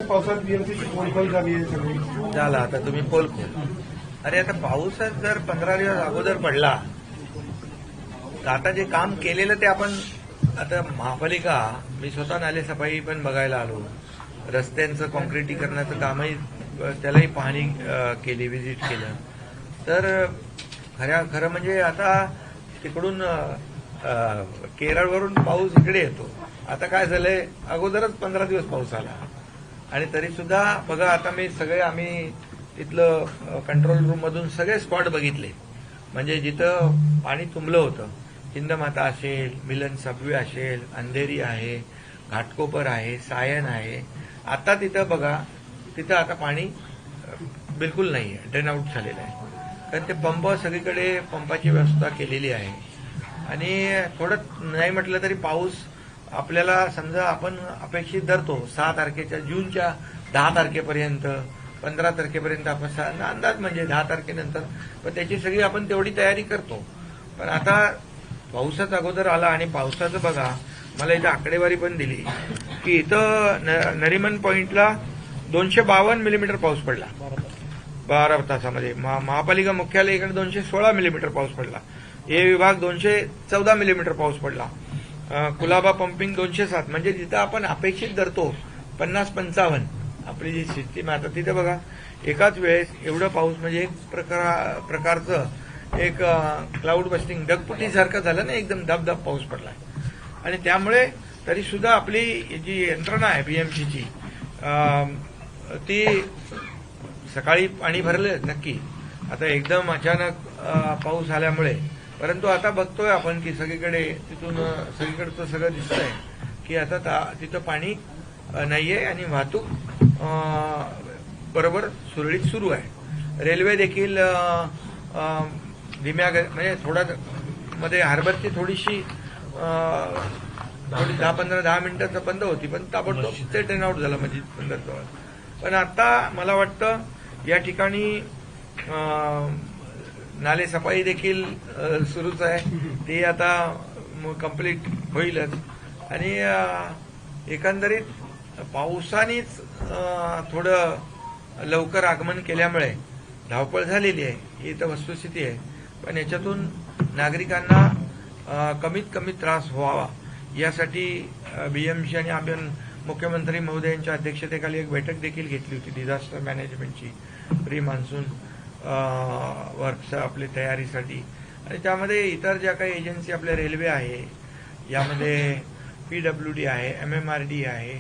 पावसात बीएमसीची पोलखोल झाली आहे सगळी. झाला आता तुम्ही पोलखोल. अरे आता पाऊसच जर 15 दिवस अगोदर पडला तर आता जे काम केलेलं ते आपण आता महापालिका मी स्वतः नाले सफाई पण बघायला आलो, रस्त्यांचं कॉन्क्रिटीकरणाचं कामही त्यालाही पाहणी केली, व्हिजिट केलं. तर खरं म्हणजे आता तिकडून केरळवरून पाऊस इकडे येतो. आता काय झालंय, अगोदरच 15 दिवस पाऊस आला आणि तरी सुद्धा बघा आता आम्ही तिथलं कंट्रोल रूम मधून सगळे स्पॉट बघितले. म्हणजे जिथं पाणी तुंबलं होतं, हिंदमाता असेल, मिलन सबवे असेल, अंधेरी आहे, घाटकोपर आहे, सायन आहे. आता तिथं बघा, तिथं आता पाणी बिलकुल नाही आहे, ड्रेन आउट झालेलं आहे. कारण ते पंप सगळीकडे पंपाची व्यवस्था केलेली आहे. आणि थोडं नाही म्हटलं तरी पाऊस आपल्याला समजा आपण अपेक्षित धरतो 6 तारखेच्या, जूनच्या 10 तारखेपर्यंत, 15 तारखेपर्यंत आपण अंदाज म्हणजे 10 तारखेनंतर. पण त्याची सगळी आपण तेवढी तयारी करतो. पण आता पाऊसच अगोदर आला आणि पावसाचं बघा, मला इथं आकडेवारी पण दिली की इथं नरिमन पॉइंटला 252 मिलीमीटर पाऊस पडला 12 तासामध्ये. महापालिका मुख्यालयाकडे 216 मिलीमीटर पाऊस पडला. ए विभाग 214 मिलीमीटर पाऊस पडला. कुलाबा पंपिंग 207. म्हणजे जिथं आपण अपेक्षित धरतो 50-55 आपली जी सिस्टीम आहे, आता तिथे बघा एकाच वेळेस एवढं पाऊस म्हणजे एक प्रकारचं एक क्लाउड बस्टिंग ढगफुटीसारखं झालं ना, एकदम धबधब पाऊस पडला. आणि त्यामुळे तरी सुद्धा आपली जी यंत्रणा आहे बीएमसीची ती सकाळी पाणी भरलं नक्की, आता एकदम अचानक पाऊस आल्यामुळे. परंतु आता बघतोय आपण की सगळीकडचं सगळं दिसतंय की आता तिथं पाणी नाहीये आणि वाहतूक बरोबर सुरळीत सुरू आहे. रेल्वे देखील धीम्या म्हणजे थोडा मध्ये हार्बरची थोडी 10 मिनिटाचं बंद होती, पण ताबडतोब ते ट्रेन आउट झालं म्हणजे बंदर. पण आता मला वाटतं या ठिकाणी नाले सफाई देखील सुरूच आहे, ते आता कंप्लीट होईलच. आणि एकंदरीत पावसानेच थोडं लवकर आगमन केल्यामुळे धावपळ झालेली आहे, ही तर वस्तुस्थिती आहे. पण याच्यातून नागरिकांना कमीत कमी त्रास व्हावा यासाठी बीएमसी आणि आपण मुख्यमंत्री महोदयांच्या अध्यक्षतेखाली एक बैठक देखील घेतली होती डिझास्टर मॅनेजमेंटची, प्री मान्सून वर्कच्या आपली तयारीसाठी. आणि त्यामध्ये इतर ज्या काही एजन्सी आपल्या रेल्वे आहे, यामध्ये PWD आहे, MMRD आहे,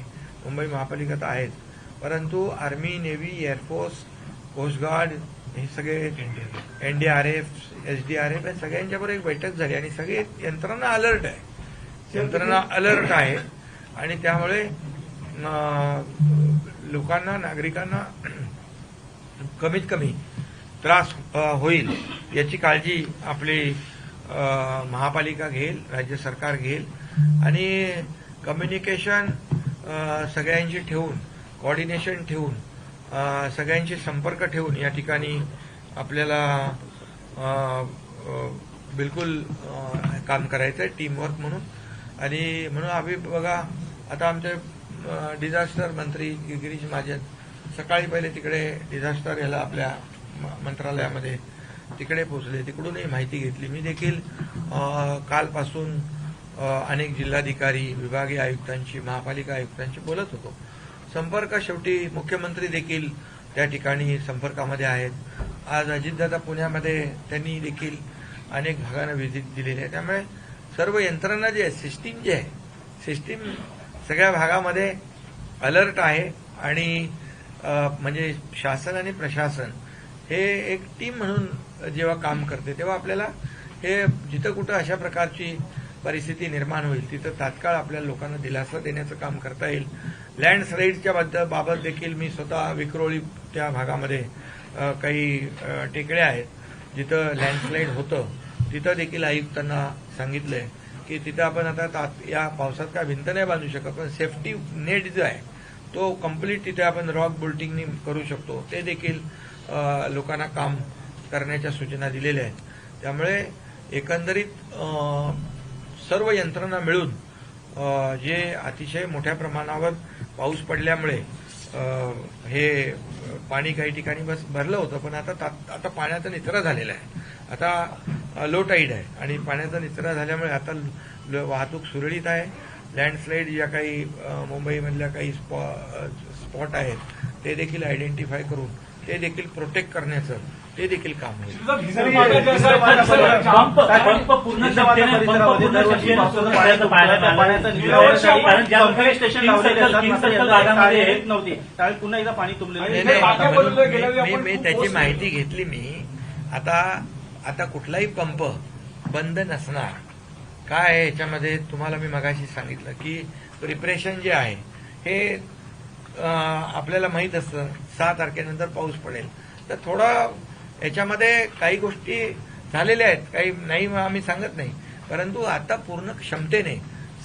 मुंबई महापालिका तर आहेच, परंतु आर्मी, नेव्ही, एअरफोर्स, कोस्टगार्ड हे सगळे, NDRF, SDRF या सगळ्यांच्याबरोबर एक बैठक झाली आणि सगळे यंत्रणा अलर्ट आहे. आणि त्यामुळे लोकांना, नागरिकांना कमीत कमी त्रास होईल याची काळजी आपली महापालिका घेईल, राज्य सरकार घेईल. आणि कम्युनिकेशन सगळ्यांशी ठेवून, कोऑर्डिनेशन ठेवून, सगळ्यांशी संपर्क ठेवून या ठिकाणी आपल्याला बिलकुल काम करायचं आहे, टीमवर्क म्हणून. आणि म्हणून आम्ही बघा आता आमचे डिझास्टर मंत्री गिरीश महाजन सकाळी पहिले तिकडे डिझास्टर याला आपल्या मंत्रालयामध्ये तिकडे पोहोचले, तिकडूनही माहिती घेतली. मी देखील कालपासून अनेक जिल्हाधिकारी, विभागीय आयुक्तांशी, महापालिका आयुक्तांशी बोलत होतो. संपर्क शेवटी मुख्यमंत्री देखील त्या ठिकाणी संपर्कामध्ये आहेत. आज अजितदादा पुण्यामध्ये त्यांनी देखील अनेक भागांना व्हिजिट दिलेली आहे. त्यामुळे सर्व यंत्रणा जी आहे, सिस्टीम सगळ्या भागामध्ये अलर्ट आहे. आणि म्हणजे शासन आणि प्रशासन हे एक टीम म्हणून जेव्हा काम करते तेव्हा आपल्याला हे जिथं कुठं अशा प्रकारची परिस्थिती निर्माण होईल तिथं तात्काळ आपल्या लोकांना दिलासा देण्याचं काम करता येईल. लँडस्लाईडच्या बाबत देखील मी स्वतः विक्रोळी त्या भागामध्ये काही टेकड्या आहेत जिथं लँडस्लाईड होतं, तिथं देखील आयुक्तांना सांगितलंय की तिथं आपण आता या पावसात काय भिंत नाही बांधू शकत, पण सेफ्टी नेट जो आहे तो कम्प्लीट तिथे आपण रॉक बोल्टिंगनी करू शकतो. ते देखील लोकांना काम करण्याच्या सूचना दिलेल्या आहेत. त्यामुळे एकंदरीत सर्व यंत्रणा मिळून जे अतिशय मोठ्या प्रमाणावर पाऊस पडल्यामुळे हे पाणी काही ठिकाणी बस भरलं होतं, पण आता पाण्याचा निचरा झालेला आहे. आता लो टाईड आहे आणि पाण्याचा निचरा झाल्यामुळे आता वाहतूक सुरळीत आहे. लँडस्लाईड ज्या काही मुंबईमधल्या काही स्पॉट आहेत ते देखील आयडेंटिफाय करून ते देखील प्रोटेक्ट करण्याचं ते देखील काम होईल. पुन्हा एकदा पाणी तुंबलेलं. मी त्याची माहिती घेतली. मी आता कुठलाही पंप बंद नसणार. काय आहे याच्यामध्ये तुम्हाला मी मगाशी सांगितलं की प्रिपरेशन जे आहे हे आपल्याला माहीत असतं 6 तारखेनंतर पाऊस पडेल, तर थोडा याच्यामध्ये काही गोष्टी झालेल्या आहेत, काही नाही आम्ही सांगत नाही, परंतु आता पूर्ण क्षमतेने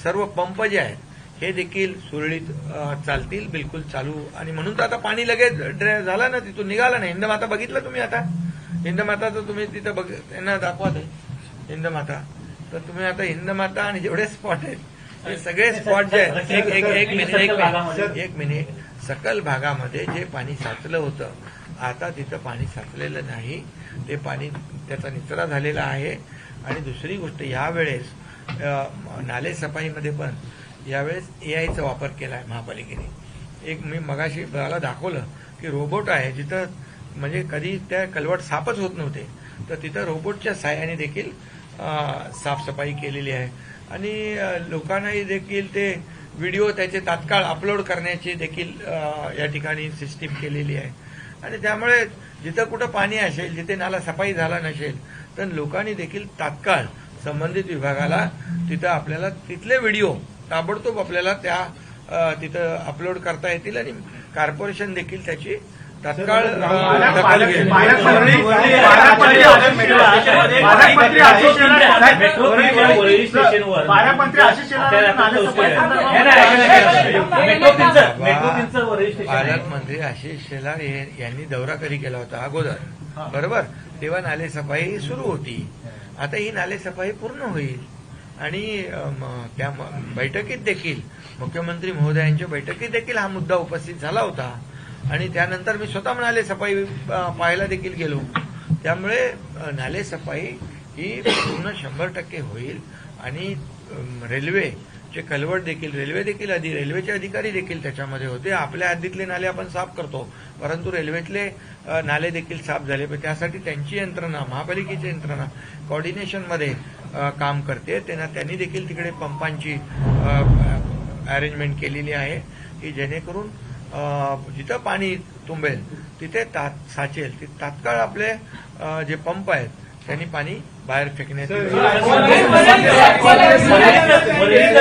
सर्व पंप जे आहेत हे देखील सुरळीत चालतील, बिलकुल चालू. आणि म्हणून तर आता पाणी लगेच झालं ना, तिथून निघालं ना. हिंदमाता बघितलं तुम्ही? आता हिंदमाताचं तुम्ही तिथं त्यांना दाखवा ते हिंदमाता. तर तुम्ही आता हिंदमाता आणि जेवढे स्पॉट आहेत हे सगळे स्पॉट जे आहेत एक मिनिट सकल भागामध्ये जे पाणी साचलं होतं आता तिथं पाणी साचलेलं नाही. ते पाणी त्याचा निचरा झालेला आहे. आणि दुसरी गोष्ट, यावेळेस नाले सफाईमध्ये पण यावेळेस एआयचा वापर केला आहे महापालिकेने. एक मी मगाशी मला दाखवलं की रोबोट आहे जिथं म्हणजे कधी त्या कलवट साफच होत नव्हते, तर तिथं रोबोटच्या साहाय्याने देखील साफसफाई केलेली आहे. आणि लोकांनाही देखील ते व्हिडिओ त्याचे तात्काळ अपलोड करण्याची देखील या ठिकाणी सिस्टीम केलेली आहे. आणि त्यामुळे जिथं कुठं पाणी असेल, जिथे नाला सफाई झाला नसेल, तर लोकांनी देखील तात्काळ संबंधित विभागाला तिथं आपल्याला तिथले व्हिडिओ ताबडतोब आपल्याला त्या तिथं अपलोड करता येतील आणि कॉर्पोरेशन देखील त्याची तात्काळ दखल घेईल. पालकमंत्री आशिष शेलार यांनी दौरा कधी केला होता अगोदर, बरोबर? तेव्हा नाले सफाई सुरू होती. आता ही नाले सफाई पूर्ण होईल. आणि त्या बैठकीत देखील मुख्यमंत्री महोदयांच्या बैठकीत देखील हा मुद्दा उपस्थित झाला होता. आणि त्यानंतर मी स्वतः नाले सफाई पाहायला देखील गेलो. त्यामुळे नाले सफाई ही पूर्ण 100% होईल. आणि रेल्वेचे कलवट देखील रेल्वेचे अधिकारी देखील त्याच्यामध्ये होते. आपल्या हद्दीतले नाले आपण साफ करतो, परंतु रेल्वेतले नाले देखील साफ झाले. पण त्यासाठी त्यांची यंत्रणा, महापालिकेची यंत्रणा कोऑर्डिनेशनमध्ये काम करते. त्यांनी देखील तिकडे पंपांची अरेंजमेंट केलेली आहे की जेणेकरून जिथं पाणी तुंबेल तिथे साचेल ते तात्काळ आपले जे पंप आहेत त्यांनी पाणी बाहेर फेकण्याची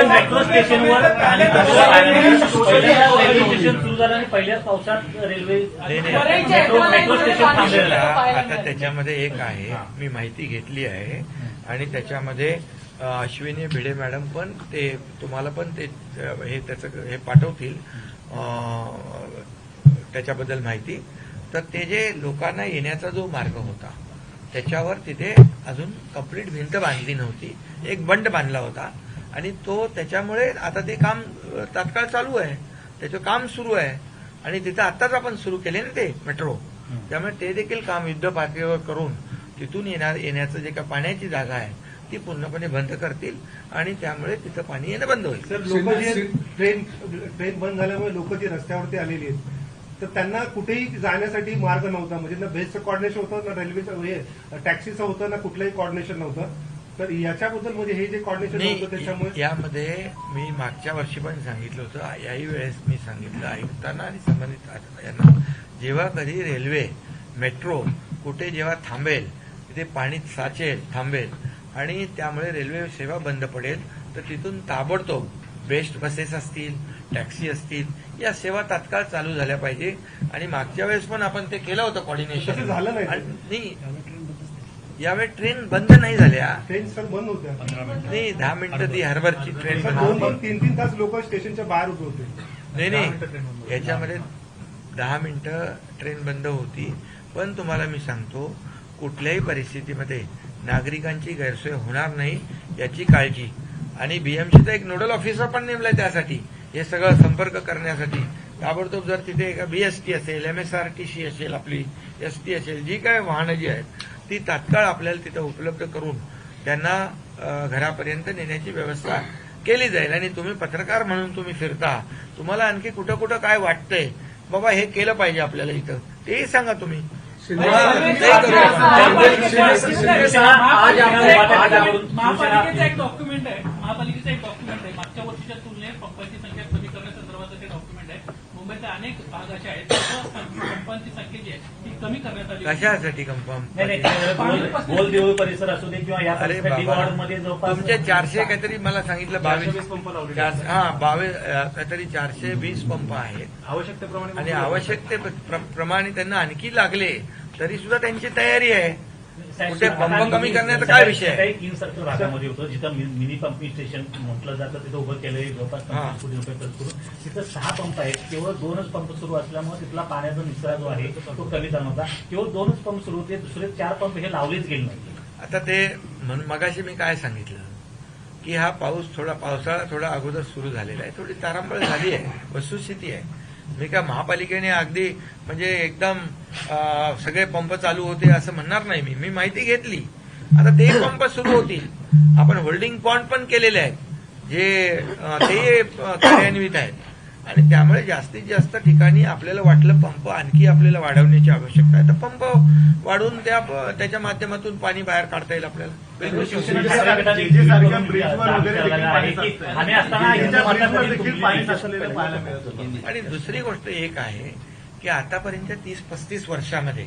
मेट्रो स्टेशनवर सुरू झालं आणि पहिल्याच पावसात रेल्वे मेट्रो स्टेशन. आता त्याच्यामध्ये एक आहे, मी माहिती घेतली आहे आणि त्याच्यामध्ये अश्विनी भिडे मॅडम पण ते तुम्हाला पण ते हे पाठवतील त्याच्याबद्दल माहिती. तर ते जे लोकांना येण्याचा जो मार्ग होता त्याच्यावर तिथे अजून कंप्लीट भिंत बांधली नव्हती, एक बंड बांधला होता. आणि तो त्याच्यामुळे आता ते काम तात्काळ चालू आहे, त्याचं काम सुरू आहे. आणि तिथं आत्ताच आपण सुरू केले ना ते मेट्रो, त्यामुळे ते देखील काम युद्ध पातळीवर करून तिथून येण्याचं जे का पाण्याची जागा आहे ती पूर्णपणे बंद करतील आणि त्यामुळे तिथं पाणी येणं बंद होईल. सर, लोक जे ट्रेन बंद झाल्यामुळे लोक जी रस्त्यावरती आलेली आहेत तर त्यांना कुठेही जाण्यासाठी मार्ग नव्हता. म्हणजे ना बेस्टचं कॉर्डिनेशन होतं, ना रेल्वेचं टॅक्सीचं होतं, ना कुठलंही कॉर्डिनेशन नव्हतं. तर याच्याबद्दल म्हणजे हे जे कॉर्डिनेशन होतं त्याच्यामुळे यामध्ये मी मागच्या वर्षी पण सांगितलं होतं, याही वेळेस मी सांगितलं आयुक्तांना आणि संबंधित यांना, जेव्हा कधी रेल्वे मेट्रो कुठे जेव्हा थांबेल तिथे पाणी थांबेल आणि त्यामुळे रेल्वे सेवा बंद पडेल तर तिथून ताबडतोब बेस्ट बसेस असतील, टॅक्सी असतील, या सेवा तात्काळ चालू झाल्या पाहिजे. आणि मागच्या वेळेस पण आपण ते केलं होतं कॉर्डिनेशन, झालं नाही. यावेळी ट्रेन बंद नाही झाल्या. ट्रेन सर बंद होत्या नाही, 10 मिनिटं ती हार्बरची ट्रेन बंद 2-3 तास लोक स्टेशनच्या बाहेर उभे होते. नाही, याच्यामध्ये 10 मिनिटं ट्रेन बंद होती. पण तुम्हाला मी सांगतो, कुठल्याही परिस्थितीमध्ये नागरिकांची गैरसोय होणार नाही याची काळजी. आणि बीएमसीचा एक नोडल ऑफिसर पण नेमलाय त्यासाठी, हे सगळं संपर्क करण्यासाठी. ताबडतोब जर तिथे का BST असेल, MSRTC असेल, आपली ST असेल, जी काय वाहनं जी आहेत ती तात्काळ आपल्याला तिथं उपलब्ध करून त्यांना घरापर्यंत नेण्याची व्यवस्था केली जाईल. आणि तुम्ही पत्रकार म्हणून तुम्ही फिरता, तुम्हाला आणखी कुठं कुठं काय वाटतंय बाबा हे केलं पाहिजे आपल्याला इथं, तेही सांगा तुम्ही. महापालिकेचा एक डॉक्युमेंट आहे मागच्या वर्षीच्या तुलनेत पंपांची संख्या कमी करण्यासंदर्भाचं ते डॉक्युमेंट आहे. मुंबईतले अनेक भाग असे आहेत पंपांची संख्या जी आहे ती कमी करण्यात आली. कशासाठी कंपाऊंड? नाही गोल देऊळ परिसर असू दे किंवा या अरे परिसरात बाबा, मध्ये जवळपास तुमचे 400 काहीतरी मला सांगितलं 22 पंप लावले. काहीतरी 420 पंप आहेत आवश्यकतेप्रमाणे आणि आवश्यकतेप्रमाणे त्यांना आणखी लागले तरी सुद्धा त्यांची तयारी आहे. कुठे पंप कमी करण्याचा काय विषय आहे? काही 3 सर्कल भागामध्ये होतं जिथं मिनी पंपिंग स्टेशन म्हटलं जातं तिथं उभं केलंय जवळपास 25 कोटी रुपये खर्च करून. तिथं 6 पंप आहेत, केवळ 2च पंप सुरू असल्यामुळे तिथला पाण्याचा निचरा जो आहे तो कमी झाला होता. केवळ 2च पंप सुरू होते, दुसरे 4 पंप हे लावलेच गेले नाही. आता ते म्हणून मगाशी मी काय सांगितलं की हा पावसाळा थोडा अगोदर सुरू झालेला आहे, थोडी तारांबळ झाली आहे, वस्तुस्थिती आहे. मी काय महापालिकेने अगदी म्हणजे एकदम सगळे पंप चालू होते असं म्हणणार नाही. मी माहिती घेतली. आता ते पंप सुरू होतील. आपण होल्डिंग पॉइंट पण केलेले आहेत जे ते कार्यान्वित आहेत आणि त्यामुळे जास्तीत जास्त ठिकाणी आपल्याला वाटलं पंप आणखी आपल्याला वाढवण्याची आवश्यकता आहे तर पंप वाढवून त्याच्या माध्यमातून पाणी बाहेर काढता येईल आपल्याला. बिलकुल आणि दुसरी गोष्ट एक आहे की आतापर्यंत 30-35 वर्षामध्ये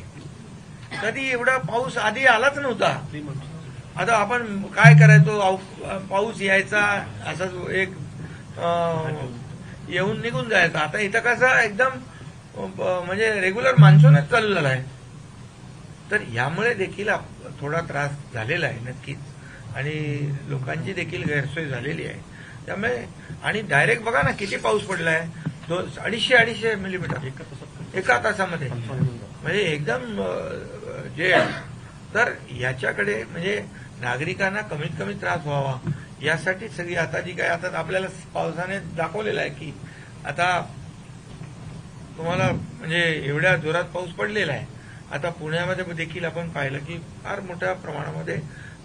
कधी एवढा पाऊस आधी आलाच नव्हता. आता आपण काय करायचो, पाऊस यायचा असाच एक येऊन निघून जायचा. आता इथं कसं एकदम म्हणजे रेग्युलर मान्सूनच चालू झाला आहे. तर यामुळे देखील थोडा त्रास झालेला आहे नक्कीच आणि लोकांची देखील गैरसोय झालेली आहे. त्यामुळे आणि डायरेक्ट बघा ना किती पाऊस पडला आहे, 250-250 मिलीमीटर एका तासामध्ये, म्हणजे एकदम जे तर याच्याकडे म्हणजे नागरिकांना कमीत कमी त्रास व्हावा यासाठी सगळी आता जी काय आता आपल्याला पावसाने दाखवलेलं आहे की आता तुम्हाला म्हणजे एवढ्या जोरात पाऊस पडलेला आहे. आता पुण्यामध्ये देखील आपण पाहिलं की फार मोठ्या प्रमाणामध्ये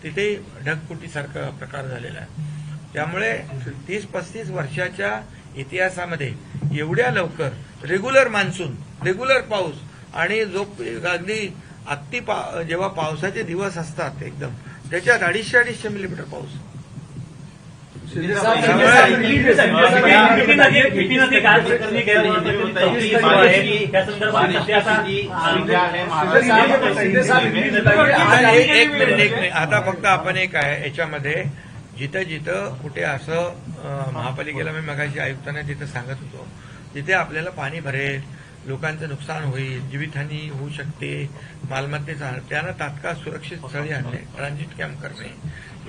तिथे ढगफुटीसारखा प्रकार झालेला आहे. त्यामुळे 30-35 वर्षाच्या इतिहासामध्ये एवढ्या लवकर रेग्युलर मान्सून, रेग्युलर पाऊस आणि जो अगदी जेव्हा पावसाचे दिवस असतात एकदम त्याच्यात 250-250 मिलीमीटर पाऊस. एक मिनिट आता फक्त आपण एक आहे याच्यामध्ये जिथं जिथं कुठे असं महापालिकेला मी मगाशी आयुक्तांना तिथं सांगत होतो जिथे आपल्याला पाणी भरेल, लोकांचं नुकसान होईल, जीवितहानी होऊ शकते, मालमत्तेचा त्यांना तात्काळ सुरक्षित स्थळी आणणे, ट्रान्झिट कॅम्प करणे,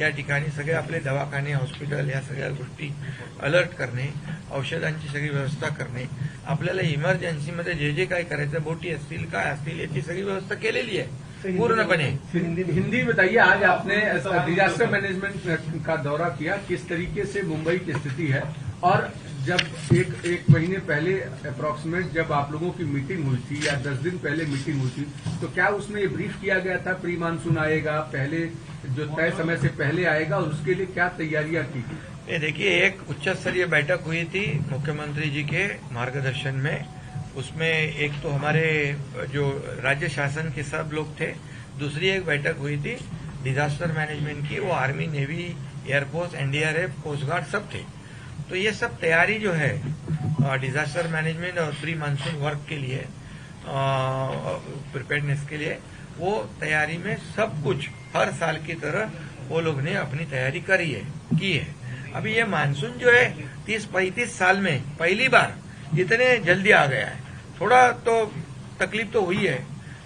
या ठिकाणी सगळे आपले दवाखाने, हॉस्पिटल या सगळ्या गोष्टी अलर्ट करणे, औषधांची सगळी व्यवस्था करणे, आपल्याला इमर्जन्सीमध्ये जे जे काही करायचं, बोटी असतील काय असतील याची सगळी व्यवस्था केलेली आहे पूर्णपणे. हिंदी बताइए, आज आपने डिजास्टर मैनेजमेंट का दौरा किया, किस तरीके से मुंबई की स्थिति है और जब एक महीने पहले अप्रोक्सीमेट जब आप लोगों की मीटिंग हुई थी या 10 दिन पहले मीटिंग हुई थी तो क्या उसमें ये ब्रीफ किया गया था प्री मानसून आएगा, पहले जो तय समय से पहले आएगा और उसके लिए क्या तैयारियां की गई? देखिए एक उच्च स्तरीय बैठक हुई थी मुख्यमंत्री जी के मार्गदर्शन में. उसमें एक तो हमारे जो राज्य शासन के सब लोग थे, दूसरी एक बैठक हुई थी डिजास्टर मैनेजमेंट की, वो army, navy, air force, NDRF, coast guard सब थे. तो ये सब तैयारी जो है डिजास्टर मैनेजमेंट और प्री मानसून वर्क के लिए, प्रिपेयर्डनेस के लिए, वो तैयारी में सब कुछ हर साल की तरह वो लोग ने अपनी तैयारी की है. अभी ये मानसून जो है 30-35 साल में पहली बार इतने जल्दी आ गया है. थोड़ा तो तकलीफ तो हुई है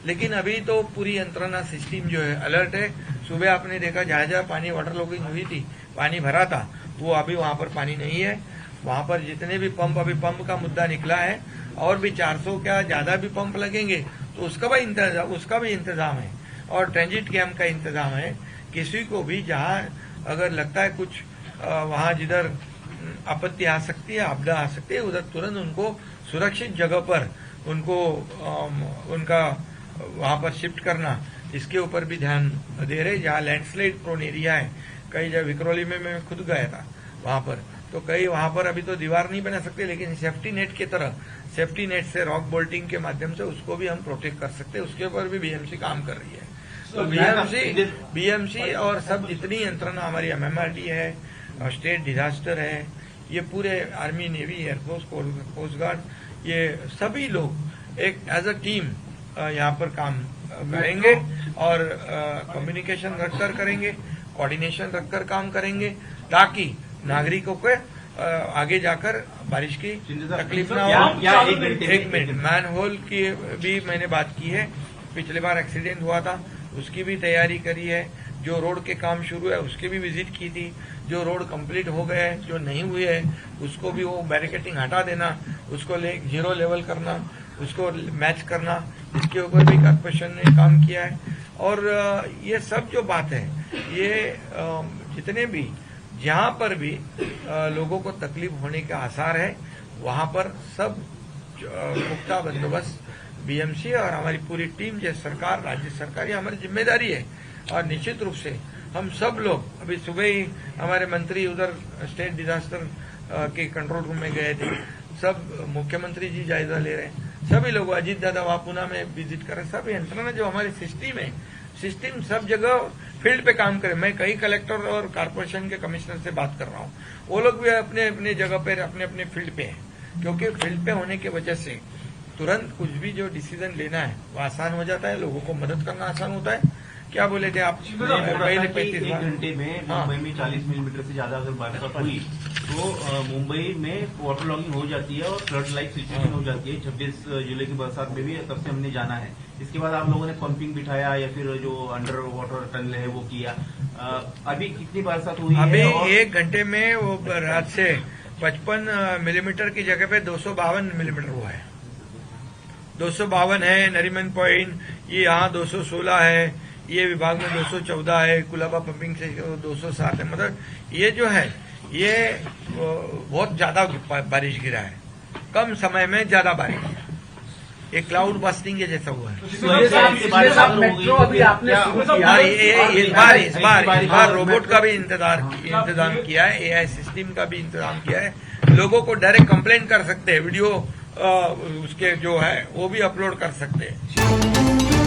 लेकिन अभी तो पूरी यंत्रणा सिस्टम जो है अलर्ट है. सुबह आपने देखा जहां जहां पानी वाटर लॉगिंग हुई थी, पानी भरा था, वो अभी वहां पर पानी नहीं है. वहां पर जितने भी पंप, अभी पंप का मुद्दा निकला है और भी 400 क्या ज्यादा भी पंप लगेंगे तो उसका भी इंतजाम है और ट्रांजिट कैम्प का इंतजाम है. किसी को भी जहां अगर लगता है कुछ वहां जिधर आपत्ति आ सकती है, आपदा आ सकती है, उधर तुरंत उनको सुरक्षित जगह पर उनको उनका वहां पर शिफ्ट करना, इसके ऊपर भी ध्यान दे रहे। जहां लैंडस्लाइड प्रोन एरिया है, कई जगह विक्रोली में मैं खुद गया था वहां पर, तो कई वहां पर अभी तो दीवार नहीं बना सकते, लेकिन सेफ्टी नेट की तरह सेफ्टी नेट से रॉक बोल्टिंग के माध्यम से उसको भी हम प्रोटेक्ट कर सकते हैं। उसके ऊपर भी बीएमसी काम कर रही है। तो बीएमसी और सब जितनी यंत्रणा हमारी एमएमआरडी है, स्टेट डिजास्टर है, ये पूरे army, navy, air force, coast guard, ये सभी लोग एक एज अ टीम यहाँ पर काम करेंगे और कम्युनिकेशन रखकर करेंगे, कोऑर्डिनेशन रखकर काम करेंगे, ताकि नागरिकों को आगे जाकर बारिश की तकलीफ ना हो। एक मिनट, मैन होल की भी मैंने बात की है। पिछले बार एक्सीडेंट हुआ था, उसकी भी तैयारी करी है। जो रोड के काम शुरू है उसकी भी विजिट की थी। जो रोड कंप्लीट हो गए हैं, जो नहीं हुए हैं, उसको भी वो बैरिकेटिंग हटा देना, उसको जीरो लेवल करना, उसको मैच करना, इसके ऊपर भी कॉर्पोरेशन ने काम किया है। और ये सब जो बात है, ये जितने भी जहां पर भी लोगों को तकलीफ होने के आसार है, वहां पर सब पुख्ता बंदोबस्त बीएमसी और हमारी पूरी टीम, जैसे सरकार, राज्य सरकार, ये हमारी जिम्मेदारी है। और निश्चित रूप से हम सब लोग, अभी सुबह ही हमारे मंत्री उधर स्टेट डिजास्टर के कंट्रोल रूम में गए थे, सब मुख्यमंत्री जी जायजा ले रहे हैं, सभी लोग, अजीत दादा वहां पुणे में विजिट कर रहे हैं। सब यंत्रणा जो हमारी सिस्टम है, सिस्टम सब जगह फील्ड पे काम करे। मैं कई कलेक्टर और कारपोरेशन के कमिश्नर से बात कर रहा हूँ, वो लोग भी अपने अपने जगह पे, अपने अपने फील्ड पे हैं, क्योंकि फील्ड पे होने की वजह से तुरंत कुछ भी जो डिसीजन लेना है वो आसान हो जाता है, लोगों को मदद करना आसान होता है। क्या बोले थे आप? पहले 35 घंटे में मुंबई में 40 मिलीमीटर से ज्यादा अगर बारिश हुई तो मुंबई में वाटर लॉगिंग हो जाती है और फ्लड लाइक सिचुएशन हो जाती है। 26 जुलाई की बरसात में भी तब से हमने जाना है। इसके बाद आप लोगों ने पंपिंग बिठाया या फिर जो अंडर वाटर टनल है वो किया। अभी कितनी बरसात हुई अभी है? और 1 घंटे में वो रात से 55 मिलीमीटर की जगह पे 252 मिलीमीटर हुआ है। 252 है नरीमन पॉइंट, ये यहाँ 216 है, ये विभाग में 214 है, कुलाबा पंपिंग से 207 है। मतलब ये जो है, ये बहुत ज्यादा बारिश गिरा है, कम समय में ज्यादा बारिश। ये क्लाउड बस्टिंग के जैसा हुआ है। मेट्रो अभी आपने शुरू किया, इस बार रोबोट का भी इंतजाम किया है, एआई सिस्टम का भी इंतजाम किया है। लोगों को डायरेक्ट कंप्लेंट कर सकते हैं, वीडियो उसके जो है वो भी अपलोड कर सकते हैं।